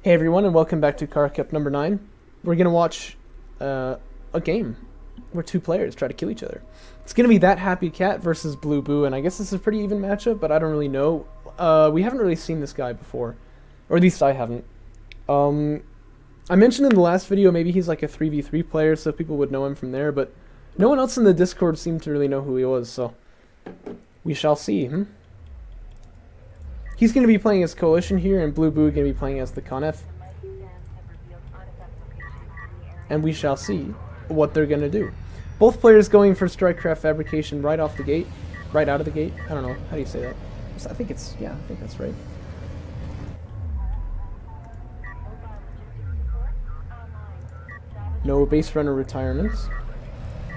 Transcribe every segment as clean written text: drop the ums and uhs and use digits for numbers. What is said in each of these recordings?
Hey everyone, and welcome back to Kharak number 9. We're going to watch a game where two players try to kill each other. It's going to be that Happy Cat versus BlueBoo, and I guess this is a pretty even matchup, but I don't really know. We haven't really seen this guy before, or at least I haven't. I mentioned in the last video maybe he's like a 3v3 player, so people would know him from there, but no one else in the Discord seemed to really know who he was, so we shall see. He's going to be playing as Coalition here, and BlueBoo going to be playing as the Conf. And we shall see what they're going to do. Both players going for Strikecraft Fabrication right off the gate. Right out of the gate. I don't know. How do you say that? I think it's... yeah, I think that's right. No base runner retirements.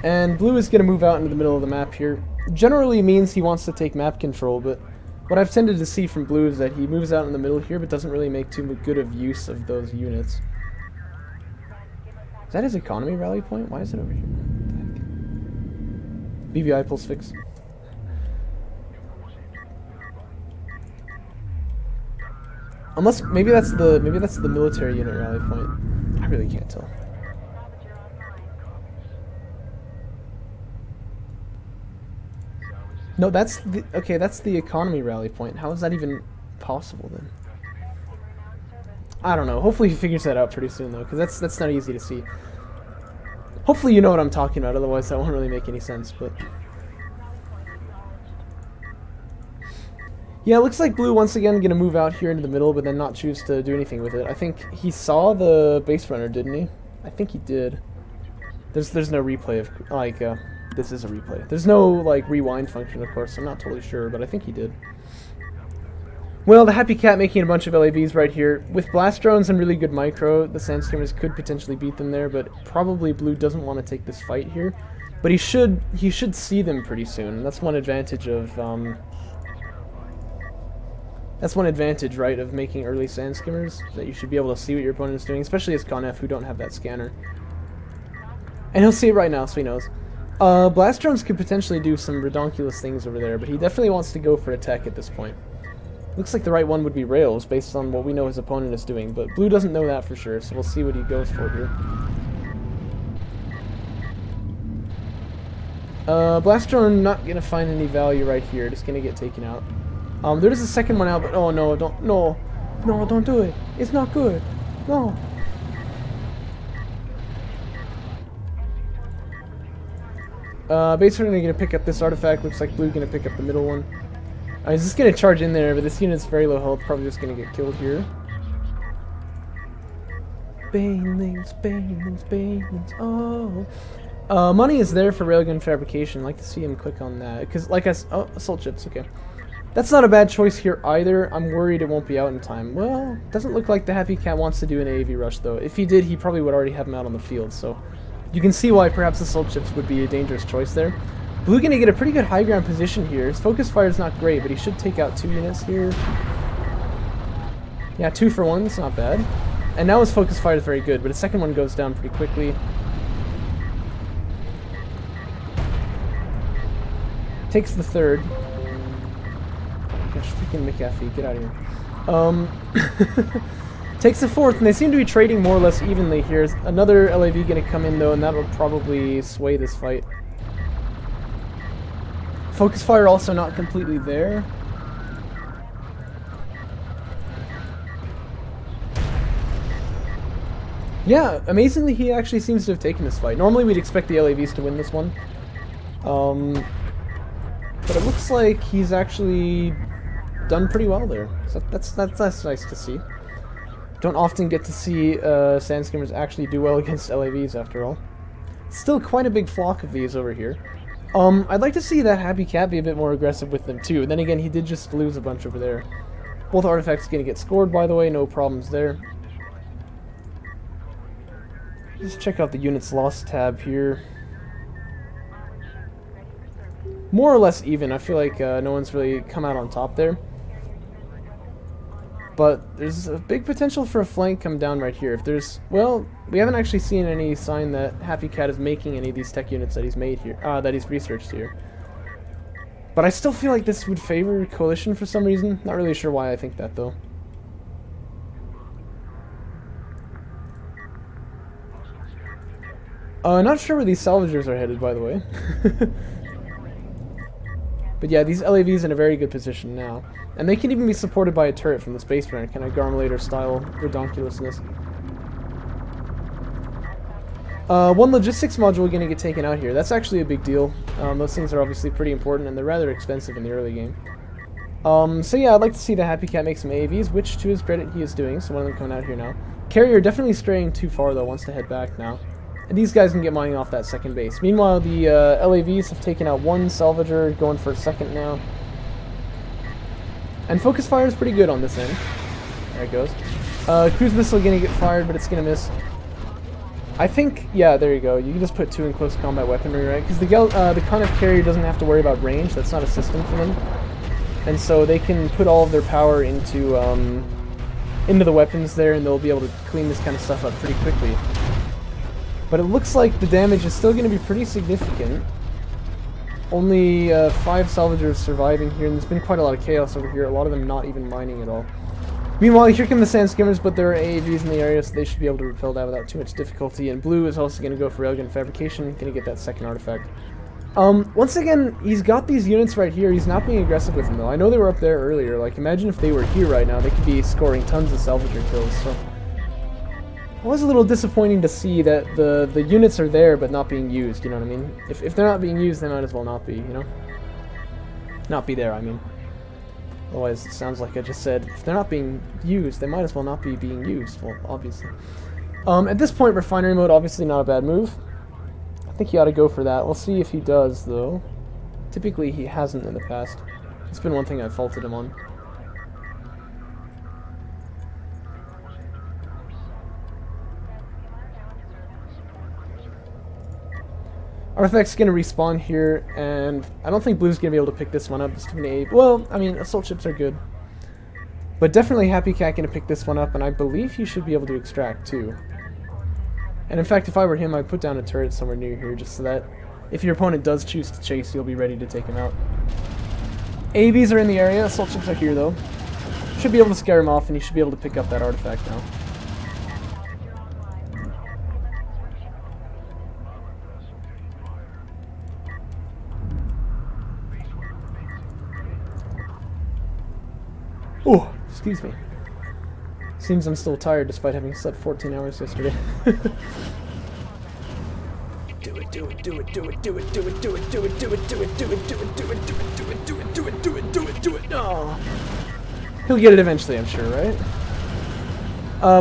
And Blue is going to move out into the middle of the map here. Generally means he wants to take map control, but what I've tended to see from Blue is that he moves out in the middle here, but doesn't really make too good of use of those units. Is that his economy rally point? Why is it over here? What the heck? BVI pulse fix. Unless maybe that's the military unit rally point. I really can't tell. No, that's the that's the economy rally point. How is that even possible then? I don't know. Hopefully he figures that out pretty soon though, because that's not easy to see. Hopefully you know what I'm talking about, otherwise that won't really make any sense, but yeah, it looks like Blue once again gonna move out here into the middle, but then not choose to do anything with it. I think he saw the base runner, didn't he? I think he did. There's no replay of like this is a replay. There's no like rewind function, of course. I'm not totally sure, but I think he did. Well, the Happy Cat making a bunch of LAVs right here. With blast drones and really good micro, the Sandstormers could potentially beat them there, but probably Blue doesn't want to take this fight here. But he should see them pretty soon. That's one advantage of right, of making early sand skimmers, that you should be able to see what your opponent is doing, especially as Conf, who don't have that scanner. And he'll see it right now, so he knows. Blast drones could potentially do some redonkulous things over there, but he definitely wants to go for a tech at this point. Looks like the right one would be rails, based on what we know his opponent is doing, but Blue doesn't know that for sure, so we'll see what he goes for here. Blast drone not gonna find any value right here, just gonna get taken out. There is a second one out, but oh no, don't do it. It's not good. No. Base runner gonna pick up this artifact. Looks like Blue gonna pick up the middle one. He's just gonna charge in there, but this unit's very low health, probably just gonna get killed here. Banelings, banelings, banelings, oh. Money is there for railgun fabrication. I'd like to see him click on that, because like oh, assault ships, okay. That's not a bad choice here either. I'm worried it won't be out in time. Well, doesn't look like the Happy Cat wants to do an AAV rush though. If he did, he probably would already have him out on the field, so you can see why perhaps assault ships would be a dangerous choice there. Blue gonna get a pretty good high ground position here. His focus fire is not great, but he should take out 2 units here. Yeah, 2 for 1, that's not bad. And now his focus fire is very good, but his second one goes down pretty quickly. Takes the third. Gosh, freaking McAfee, get out of here. Takes the fourth, and they seem to be trading more or less evenly here. Another LAV gonna come in though, and that will probably sway this fight. Focus fire also not completely there. Yeah, amazingly he actually seems to have taken this fight. Normally we'd expect the LAVs to win this one. But it looks like he's actually done pretty well there. So that's nice to see. Don't often get to see sand skimmers actually do well against LAVs after all. Still quite a big flock of these over here. I'd like to see that Happy Cat be a bit more aggressive with them too. And then again, he did just lose a bunch over there. Both artifacts gonna get scored, by the way, no problems there. Just check out the units lost tab here. More or less even. I feel like no one's really come out on top there. But there's a big potential for a flank come down right here. If there's, well, we haven't actually seen any sign that Happy Cat is making any of these tech units that he's made here, that he's researched here. But I still feel like this would favor Coalition for some reason. Not really sure why I think that though. Not sure where these salvagers are headed, by the way. But yeah, these LAVs in a very good position now. And they can even be supported by a turret from the Space Runner, kind of Garmulator style redonkulousness. One logistics module gonna get taken out here. That's actually a big deal. Those things are obviously pretty important, and they're rather expensive in the early game. So yeah, I'd like to see the Happy Cat make some AAVs, which to his credit he is doing, so one of them coming out here now. Carrier definitely straying too far though, wants to head back now. And these guys can get mining off that second base. Meanwhile, the LAVs have taken out one salvager, going for a second now. And focus fire is pretty good on this end. There it goes. Cruise missile gonna get fired, but it's gonna miss. I think, yeah, there you go. You can just put 2 in close combat weaponry, right? Because the Carnif carrier doesn't have to worry about range. That's not a system for them. And so they can put all of their power into the weapons there, and they'll be able to clean this kind of stuff up pretty quickly. But it looks like the damage is still going to be pretty significant. Only 5 salvagers surviving here, and there's been quite a lot of chaos over here, a lot of them not even mining at all. Meanwhile, here come the Sand Skimmers, but there are AAVs in the area, so they should be able to repel that without too much difficulty. And Blue is also going to go for Railgun Fabrication, going to get that second artifact. Once again, he's got these units right here. He's not being aggressive with them, though. I know they were up there earlier. Like, imagine if they were here right now. They could be scoring tons of salvager kills, so... It was a little disappointing to see that the units are there, but not being used, you know what I mean? If they're not being used, they might as well not be, you know? Not be there, I mean. Otherwise, it sounds like I just said, if they're not being used, they might as well not be being used. Well, obviously. At this point, refinery mode, obviously not a bad move. I think he ought to go for that. We'll see if he does, though. Typically, he hasn't in the past. It's been one thing I've faulted him on. Artifact's gonna respawn here, and I don't think Blue's gonna be able to pick this one up. It's too many. Well, I mean, assault ships are good, but definitely Happy Cat gonna pick this one up, and I believe he should be able to extract too. And in fact, if I were him, I'd put down a turret somewhere near here, just so that if your opponent does choose to chase, you'll be ready to take him out. AVs are in the area. Assault ships are here though. Should be able to scare him off, and he should be able to pick up that artifact now. Oh, excuse me. Seems I'm still tired despite having slept 14 hours yesterday. Do it, do it, do it, do it, do it, do it, do it, do it, do it, do it, do it, do it, do it, do it, do it, do it, do it, do it, do it, do it. No. He'll get it eventually, I'm sure, right?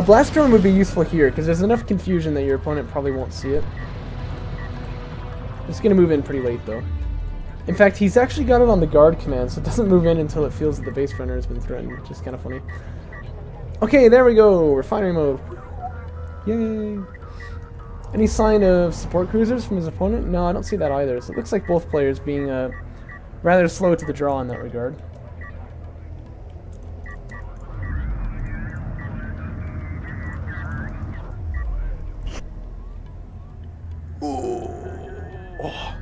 Blast drone would be useful here because there's enough confusion that your opponent probably won't see it. It's gonna move in pretty late though. In fact, he's actually got it on the guard command, so it doesn't move in until it feels that the base runner has been threatened, which is kind of funny. Okay, there we go! Refinery mode. Yay! Any sign of support cruisers from his opponent? No, I don't see that either. So it looks like both players being rather slow to the draw in that regard. Ooh. Oh.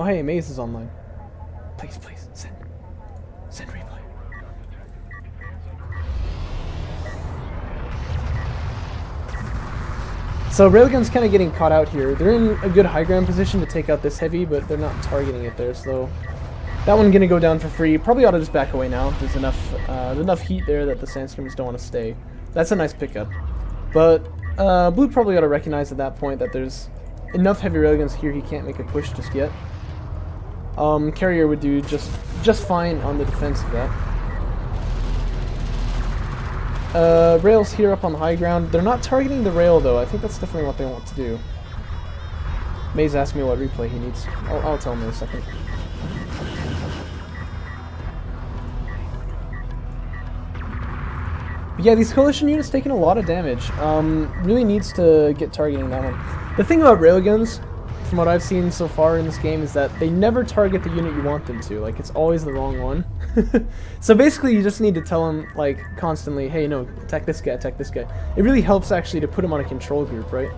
Oh hey, Maze is online. Please, please, send replay. So Railgun's kind of getting caught out here. They're in a good high ground position to take out this heavy, but they're not targeting it there, so that one gonna go down for free. Probably ought to just back away now. There's enough heat there that the Sandstormers don't want to stay. That's a nice pickup. But Blue probably ought to recognize at that point that there's enough heavy Railguns here he can't make a push just yet. Carrier would do just fine on the defense of that. Rails here up on the high ground. They're not targeting the rail though. I think that's definitely what they want to do. Maze asked me what replay he needs. I'll tell him in a second. But yeah, these coalition units taking a lot of damage. Really needs to get targeting that one. The thing about railguns, from what I've seen so far in this game, is that they never target the unit you want them to. Like, it's always the wrong one. So basically, you just need to tell them, like, constantly, hey, no, attack this guy, attack this guy. It really helps, actually, to put him on a control group, right?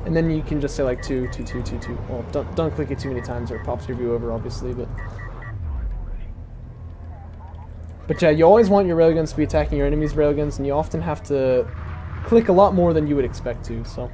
And then you can just say like 2, 2, 2, 2, 2. Well, don't click it too many times or it pops your view over, obviously, but yeah, you always want your railguns to be attacking your enemy's railguns, and you often have to click a lot more than you would expect to, so.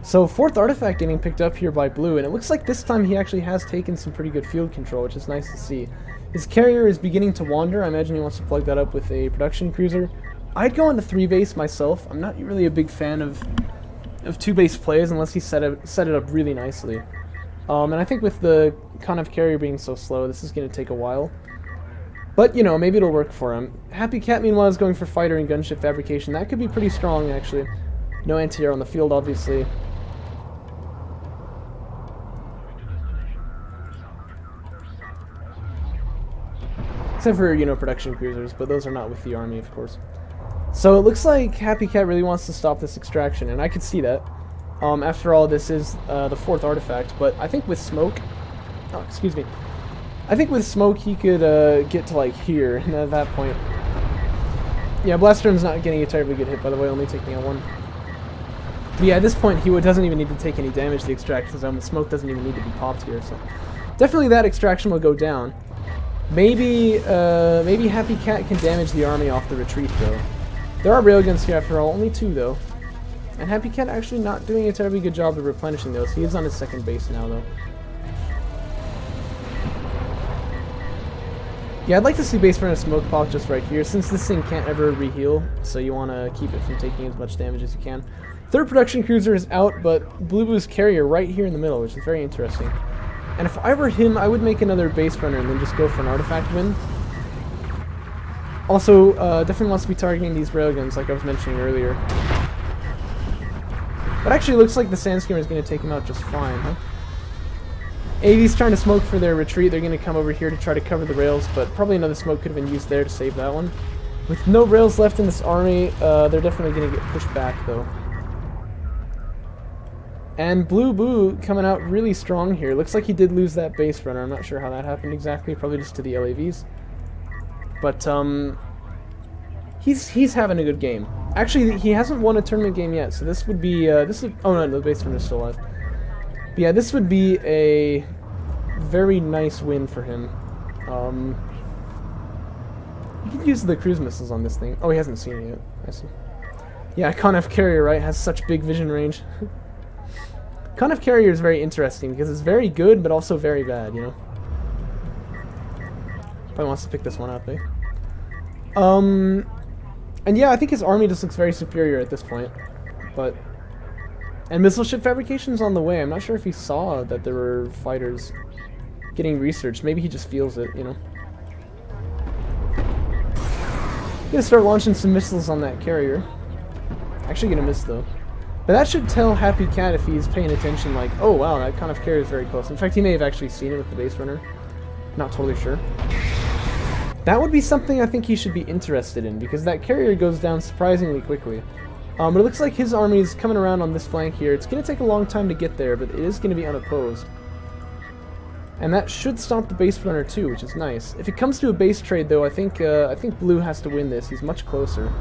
So, 4th artifact getting picked up here by Blue, and it looks like this time he actually has taken some pretty good field control, which is nice to see. His carrier is beginning to wander. I imagine he wants to plug that up with a production cruiser. I'd go into 3 base myself. I'm not really a big fan of 2 base plays unless he set it up really nicely. And I think with the kind of carrier being so slow, this is going to take a while. But, you know, maybe it'll work for him. Happy Cat, meanwhile, is going for fighter and gunship fabrication. That could be pretty strong, actually. No anti-air on the field, obviously. Except for, you know, production cruisers, but those are not with the army, of course. So it looks like Happy Cat really wants to stop this extraction, and I could see that. After all, this is the 4th artifact, but I think with smoke... Oh, excuse me. I think with smoke he could get to, like, here, and at that point... Yeah, Blasterum's not getting a terribly good hit, by the way, only taking out 1. But yeah, at this point he doesn't even need to take any damage to the extraction zone. The smoke doesn't even need to be popped here, so... Definitely that extraction will go down. Maybe Happy Cat can damage the army off the retreat, though. There are railguns here after all, only 2 though. And Happy Cat actually not doing a terribly good job of replenishing those. He is on his 2nd base now, though. Yeah, I'd like to see base runner smoke pop just right here, since this thing can't ever re-heal, so you want to keep it from taking as much damage as you can. 3rd production cruiser is out, but BlueBoo's carrier right here in the middle, which is very interesting. And if I were him, I would make another base runner and then just go for an artifact win. Also, definitely wants to be targeting these railguns, like I was mentioning earlier. But actually, it looks like the Sandscreamer is going to take him out just fine, huh? AV's trying to smoke for their retreat. They're going to come over here to try to cover the rails, but probably another smoke could have been used there to save that one. With no rails left in this army, they're definitely going to get pushed back, though. And BlueBoo coming out really strong here. Looks like he did lose that base runner. I'm not sure how that happened exactly. Probably just to the LAVs. But he's having a good game. Actually, he hasn't won a tournament game yet, so this would be oh no, the base runner is still alive. But yeah, this would be a very nice win for him. He could use the cruise missiles on this thing. Oh, he hasn't seen it yet. I see. Yeah, Conf Carrier, right, has such big vision range. Conf Carrier is very interesting because it's very good, but also very bad, you know? Probably wants to pick this one up, eh? And yeah, I think his army just looks very superior at this point. But... And missile ship fabrication's on the way. I'm not sure if he saw that there were fighters getting researched. Maybe he just feels it, you know? Gonna start launching some missiles on that carrier. Actually gonna miss, though. But that should tell Happy Cat if he's paying attention, like, oh wow, that kind of carrier is very close. In fact, he may have actually seen it with the base runner. Not totally sure. That would be something I think he should be interested in, because that carrier goes down surprisingly quickly. But it looks like his army is coming around on this flank here. It's going to take a long time to get there, but it is going to be unopposed. And that should stop the base runner too, which is nice. If it comes to a base trade, though, I think Blue has to win this. He's much closer.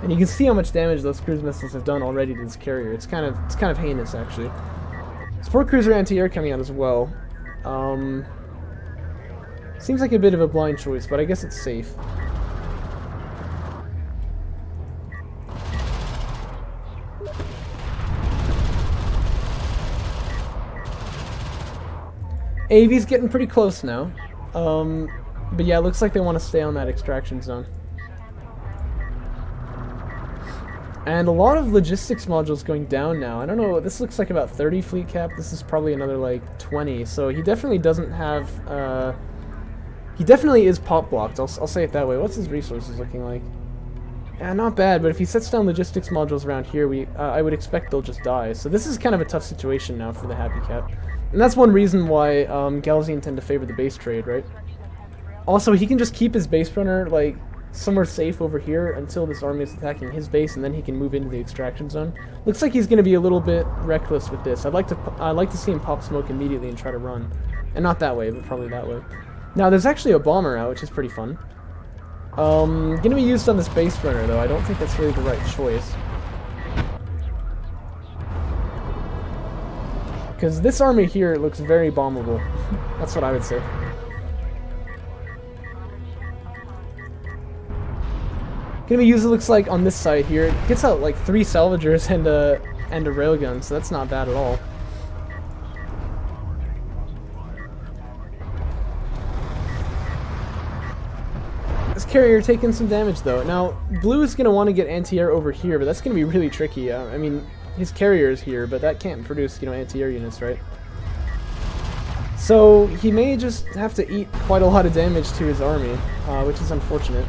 And you can see how much damage those cruise missiles have done already to this carrier. It's kind of heinous, actually. Support cruiser anti-air coming out as well. Seems like a bit of a blind choice, but I guess it's safe. AV's getting pretty close now. But yeah, it looks like they want to stay on that extraction zone. And a lot of logistics modules going down now. I don't know, this looks like about 30 fleet cap. This is probably another like 20. So he definitely doesn't have... he definitely is pop blocked, I'll say it that way. What's his resources looking like? Yeah, not bad, but if he sets down logistics modules around here, I would expect they'll just die. So this is kind of a tough situation now for the Happy Cat. And that's one reason why Galzian tend to favor the base trade, right? Also, he can just keep his base runner, like, somewhere safe over here until this army is attacking his base, and then he can move into the extraction zone. Looks like he's going to be a little bit reckless with this. I'd like to see him pop smoke immediately and try to run. And not that way, but probably that way. Now, there's actually a bomber out, which is pretty fun. Gonna be used on this base runner, though. I don't think that's really the right choice. Because this army here looks very bombable. That's what I would say. Gonna be used, it looks like, on this side here. It gets out like 3 salvagers and a railgun, so that's not bad at all. This carrier taking some damage though. Now, blue is gonna want to get anti-air over here, but that's gonna be really tricky. I mean, his carrier is here, but that can't produce, you know, anti-air units, right? So he may just have to eat quite a lot of damage to his army, which is unfortunate.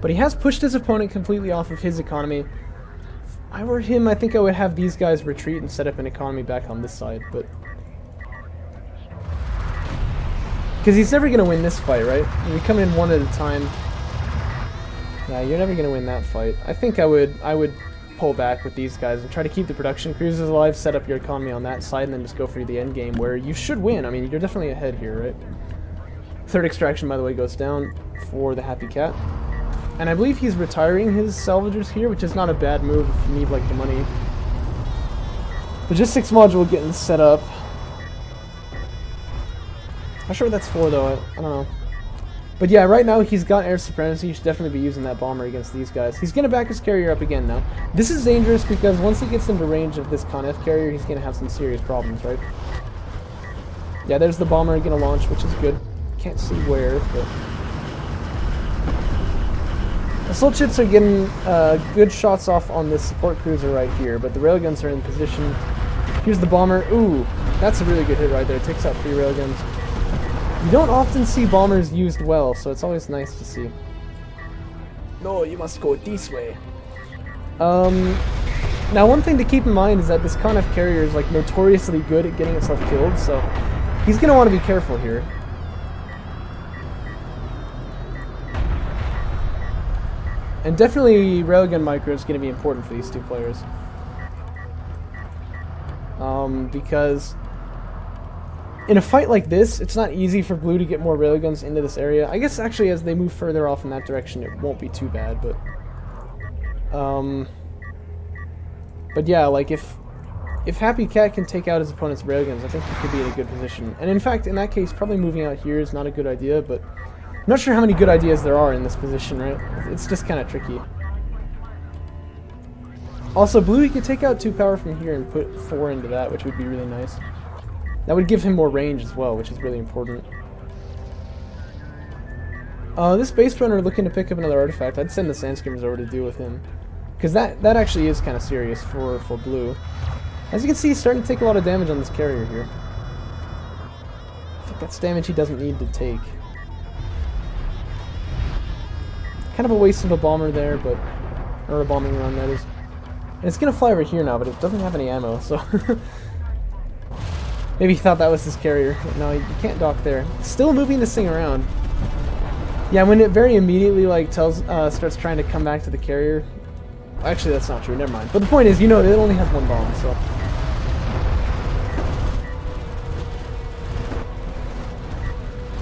But he has pushed his opponent completely off of his economy. If I were him, I think I would have these guys retreat and set up an economy back on this side, but... Because he's never going to win this fight, right? You come in one at a time. Yeah, you're never going to win that fight. I think I would pull back with these guys and try to keep the production cruisers alive, set up your economy on that side, and then just go for the end game where you should win. I mean, you're definitely ahead here, right? Third extraction, by the way, goes down for the Happy Cat. And I believe he's retiring his salvagers here, which is not a bad move if you need, like, the money. Logistics module getting set up. Not sure what that's for, though. I don't know. But yeah, right now he's got air supremacy. He should definitely be using that bomber against these guys. He's going to back his carrier up again now. This is dangerous because once he gets into range of this Con F carrier, he's going to have some serious problems, right? Yeah, there's the bomber going to launch, which is good. Can't see where, but... Assault ships are getting good shots off on this support cruiser right here, but the railguns are in position. Here's the bomber. Ooh, that's a really good hit right there. It takes out 3 railguns. You don't often see bombers used well, so it's always nice to see. No, you must go this way. Now one thing to keep in mind is that this Con F carrier is like notoriously good at getting itself killed, so he's going to want to be careful here. And definitely railgun micro is going to be important for these two players. Because in a fight like this, it's not easy for blue to get more railguns into this area. I guess actually as they move further off in that direction, it won't be too bad, but yeah, like if Happy Cat can take out his opponent's railguns, I think he could be in a good position. And in fact, in that case, probably moving out here is not a good idea, but I'm not sure how many good ideas there are in this position, right? It's just kind of tricky. Also, blue, he could take out 2 power from here and put 4 into that, which would be really nice. That would give him more range as well, which is really important. This base runner looking to pick up another artifact. I'd send the Sandscreamers over to deal with him. Because that actually is kind of serious for blue. As you can see, he's starting to take a lot of damage on this carrier here. I think that's damage he doesn't need to take. Kind of a waste of a bomber there, but... Or a bombing run, that is. And it's going to fly over here now, but it doesn't have any ammo, so... Maybe he thought that was his carrier. No, you can't dock there. Still moving this thing around. Yeah, when it very immediately like starts trying to come back to the carrier. Actually, that's not true. Never mind. But the point is, you know, it only has 1 bomb, so.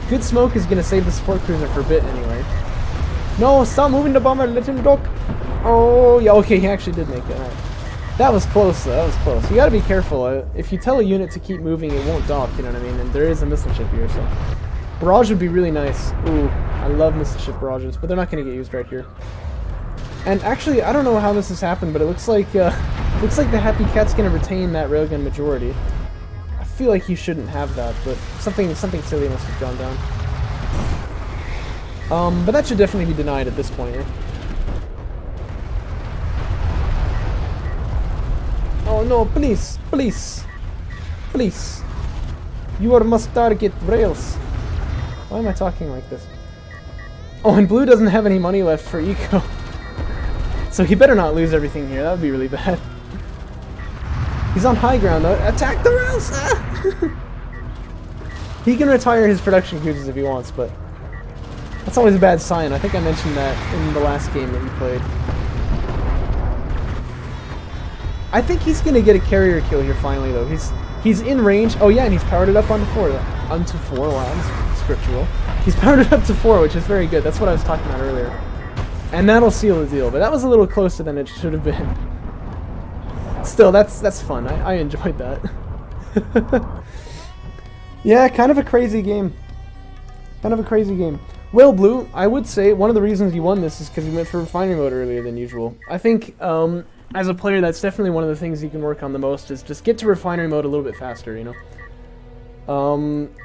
Good smoke is gonna save the support cruiser for a bit anyway. No, stop moving the bomber. Let him dock. Oh, yeah. Okay, he actually did make it. All right. That was close, though. That was close. You gotta be careful. If you tell a unit to keep moving, it won't dock, you know what I mean? And there is a missile ship here, so... Barrage would be really nice. Ooh, I love missile ship barrages, but they're not gonna get used right here. And actually, I don't know how this has happened, but it looks like the Happy Cat's gonna retain that railgun majority. I feel like he shouldn't have that, but something silly must have gone down. But that should definitely be denied at this point, yeah? Oh no, please, please, please. You must target rails. Why am I talking like this? Oh, and blue doesn't have any money left for eco. So he better not lose everything here. That would be really bad. He's on high ground though. Attack the rails! Ah! He can retire his production cruisers if he wants, but that's always a bad sign. I think I mentioned that in the last game that we played. I think he's gonna get a carrier kill here finally, though. He's in range. Oh yeah, and he's powered it up onto 4. Wow, that's scriptural. He's powered it up to 4, which is very good. That's what I was talking about earlier. And that'll seal the deal, but that was a little closer than it should have been. Still, that's fun. I enjoyed that. Yeah, kind of a crazy game. Kind of a crazy game. Well, Blue, I would say one of the reasons you won this is because you went for refinery mode earlier than usual. I think, as a player, that's definitely one of the things you can work on the most, is just get to refinery mode a little bit faster, you know?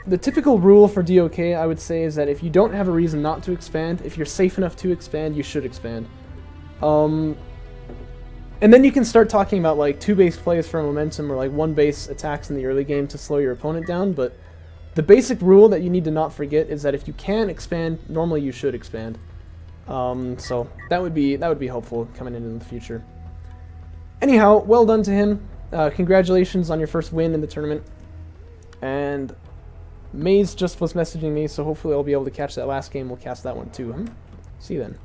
The typical rule for DOK, I would say, is that if you don't have a reason not to expand, if you're safe enough to expand, you should expand. And then you can start talking about, like, 2 base plays for momentum, or, like, 1 base attacks in the early game to slow your opponent down, but the basic rule that you need to not forget is that if you can expand, normally you should expand. So that would be helpful coming into the future. Anyhow, well done to him. Congratulations on your first win in the tournament. And Maze just was messaging me, so hopefully I'll be able to catch that last game. We'll cast that one too. See you then.